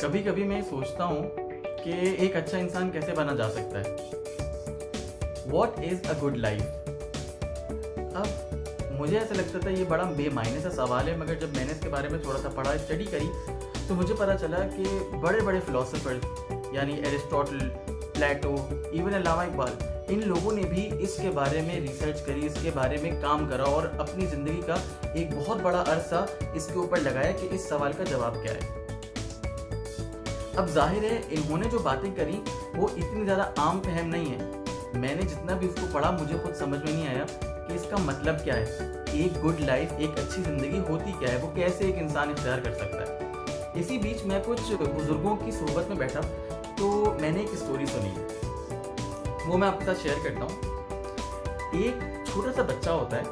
कभी कभी मैं सोचता हूँ कि एक अच्छा इंसान कैसे बना जा सकता है। What is a good life. अब मुझे ऐसा लगता था ये बड़ा बेमायने सा सवाल है, मगर जब मैंने इसके बारे में थोड़ा सा पढ़ा, स्टडी करी, तो मुझे पता चला कि बड़े बड़े फिलोसोफर यानी एरिस्टोटल, प्लेटो, इवन अल्लामा इकबाल, इन लोगों ने भी इसके बारे में रिसर्च करी, इसके बारे में काम करा और अपनी ज़िंदगी का एक बहुत बड़ा अरसा इसके ऊपर लगाया कि इस सवाल का जवाब क्या है। अब जाहिर है इन्होंने जो बातें करी वो इतनी ज़्यादा आम फहम नहीं है। मैंने जितना भी उसको पढ़ा मुझे खुद समझ में नहीं आया कि इसका मतलब क्या है। एक गुड लाइफ, एक अच्छी ज़िंदगी होती क्या है, वो कैसे एक इंसान इख्तियार कर सकता है। इसी बीच मैं कुछ बुज़ुर्गों की सोहबत में बैठा तो मैंने एक स्टोरी सुनी, वो मैं आपके साथ शेयर करता हूँ। एक छोटा सा बच्चा होता है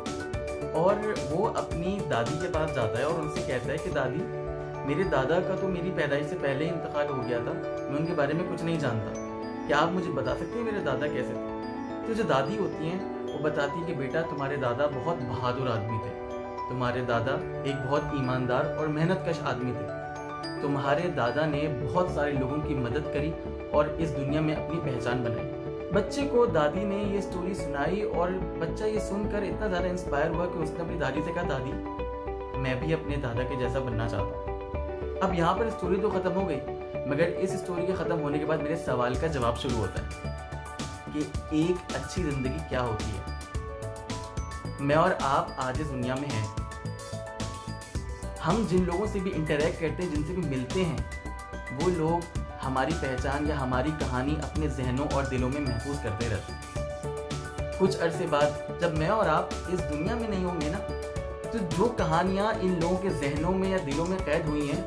और वो अपनी दादी के पास जाता है और उनसे कहता है कि दादी, मेरे दादा का तो मेरी पैदाइश से पहले ही इंतकाल हो गया था, मैं उनके बारे में कुछ नहीं जानता, क्या आप मुझे बता सकते हैं मेरे दादा कैसे थे। तो जो दादी होती हैं वो बताती है कि बेटा, तुम्हारे दादा बहुत बहादुर आदमी थे, तुम्हारे दादा एक बहुत ईमानदार और मेहनतकश आदमी थे, तुम्हारे दादा ने बहुत सारे लोगों की मदद करी और इस दुनिया में अपनी पहचान बनाई। बच्चे को दादी ने ये स्टोरी सुनाई और बच्चा ये सुनकर इतना ज़्यादा इंस्पायर हुआ कि उसने अपनी दादी से कहा, दादी मैं भी अपने दादा के जैसा बनना चाहता हूँ। अब यहाँ पर स्टोरी तो ख़त्म हो गई, मगर इस स्टोरी के ख़त्म होने के बाद मेरे सवाल का जवाब शुरू होता है कि एक अच्छी ज़िंदगी क्या होती है। मैं और आप आज इस दुनिया में हैं, हम जिन लोगों से भी इंटरेक्ट करते हैं, जिनसे भी मिलते हैं, वो लोग हमारी पहचान या हमारी कहानी अपने जहनों और दिलों में महफूज करते रहते हैं। कुछ अरसे बाद जब मैं और आप इस दुनिया में नहीं होंगे ना, तो जो कहानियाँ इन लोगों के जहनों में या दिलों में कैद हुई हैं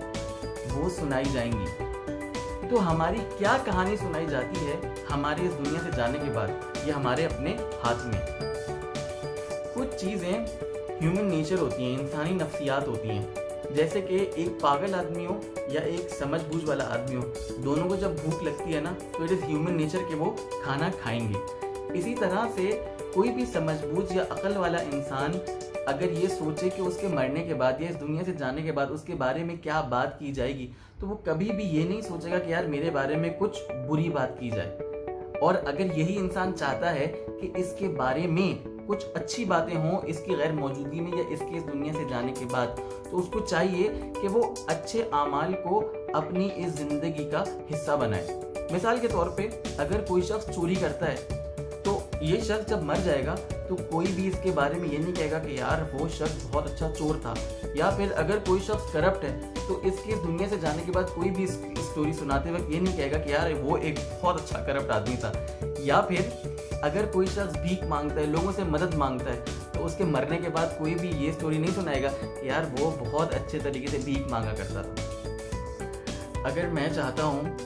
वो सुनाई जाएंगी। तो हमारी क्या कहानी सुनाई जाती है हमारे इस दुनिया से जाने के बाद, ये हमारे अपने हाथ में। कुछ चीज़ें ह्यूमन नेचर होती हैं, इंसानी नफ्सियात होती हैं। जैसे कि एक पागल आदमी हो या एक समझ बूझ वाला आदमी हो, दोनों को जब भूख लगती है ना, तो इट इज़ ह्यूमन नेचर कि वो खाना खाएंगे। इसी तरह से कोई भी समझ बूझ या अक्ल वाला इंसान अगर ये सोचे कि उसके मरने के बाद या इस दुनिया से जाने के बाद उसके बारे में क्या बात की जाएगी, तो वो कभी भी ये नहीं सोचेगा कि यार मेरे बारे में कुछ बुरी बात की जाए। और अगर यही इंसान चाहता है कि इसके बारे में कुछ अच्छी बातें हों इसकी गैर मौजूदगी में या इसके इस दुनिया से जाने के बाद, तो उसको चाहिए कि वो अच्छे आमाल को अपनी इस ज़िंदगी का हिस्सा बनाए। मिसाल के तौर पे अगर कोई शख्स चोरी करता है, तो ये शख्स जब मर जाएगा तो कोई भी इसके बारे में ये नहीं कहेगा कि यार वो शख्स बहुत अच्छा चोर था। या फिर अगर कोई शख्स करप्ट है, तो इसके इस दुनिया से जाने के बाद कोई भी इस स्टोरी सुनाते वक्त ये नहीं कहेगा कि यार वो एक बहुत अच्छा करप्ट आदमी था। या फिर अगर कोई शख्स भीख मांगता है, लोगों से मदद मांगता है, तो उसके मरने के बाद कोई भी ये स्टोरी नहीं सुनाएगा कि यार वो बहुत अच्छे तरीके से भीख मांगा करता था। अगर मैं चाहता हूँ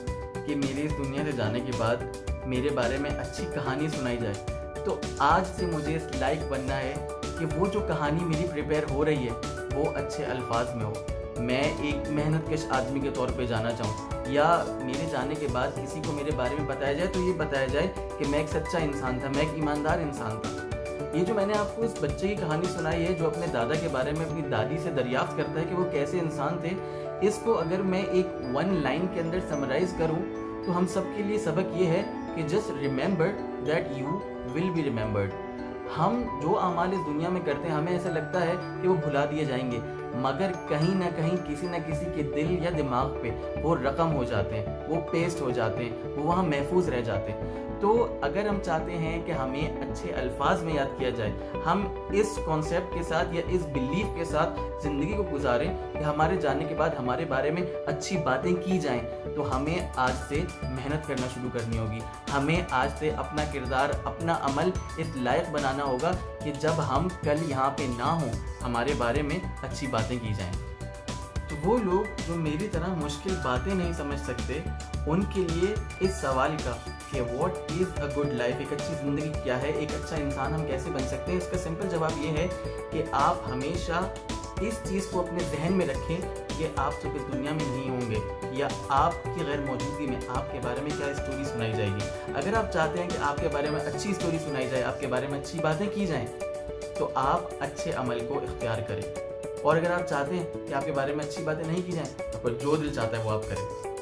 कि मेरी इस दुनिया से जाने के बाद मेरे बारे में अच्छी कहानी सुनाई जाए, तो आज से मुझे इस लायक बनना है कि वो जो कहानी मेरी प्रिपेयर हो रही है वो अच्छे अल्फाज में हो। मैं एक मेहनतकश आदमी के तौर पे जाना चाहूँ, या मेरे जाने के बाद किसी को मेरे बारे में बताया जाए तो ये बताया जाए कि मैं एक सच्चा इंसान था, मैं एक ईमानदार इंसान था। ये जो मैंने आपको उस बच्चे की कहानी सुनाई है जो अपने दादा के बारे में अपनी दादी से दरियाफ्त करता है कि वो कैसे इंसान थे, इसको अगर मैं एक वन लाइन के अंदर समराइज़ करूँ तो हम सब के लिए सबक ये है कि just remember that you will be remembered. हम जो अमाल इस दुनिया में करते हैं हमें ऐसा लगता है कि वो भुला दिए जाएंगे, मगर कहीं ना कहीं किसी न किसी के दिल या दिमाग पे वो रकम हो जाते हैं, वो पेस्ट हो जाते हैं, वो वहाँ महफूज रह जाते हैं। तो अगर हम चाहते हैं कि हमें अच्छे अल्फाज में याद किया जाए, हम इस कॉन्सेप्ट के साथ या इस बिलीफ के साथ ज़िंदगी को गुजारें कि हमारे जाने के बाद हमारे बारे में अच्छी बातें की जाएं, तो हमें आज से मेहनत करना शुरू करनी होगी। हमें आज से अपना किरदार, अपना अमल इस लायक बनाना होगा कि जब हम कल यहाँ पे ना हों, हमारे बारे में अच्छी बातें की जाएं। तो वो लोग जो मेरी तरह मुश्किल बातें नहीं समझ सकते, उनके लिए इस सवाल का कि what is a good life, एक अच्छी ज़िंदगी क्या है, एक अच्छा इंसान हम कैसे बन सकते हैं, इसका सिंपल जवाब ये है कि आप हमेशा इस चीज़ को अपने जहन में रखें कि आप जब इस दुनिया में नहीं होंगे या आपकी गैर मौजूदगी में आपके बारे में क्या स्टोरी सुनाई जाएगी। अगर आप चाहते हैं कि आपके बारे में अच्छी स्टोरी सुनाई जाए, आपके बारे में अच्छी बातें की जाएँ, तो आप अच्छे अमल को इख्तियार करें। और अगर आप चाहते हैं कि आपके बारे में अच्छी बातें नहीं की जाएँ, तो जो दिल चाहता है वो आप करें।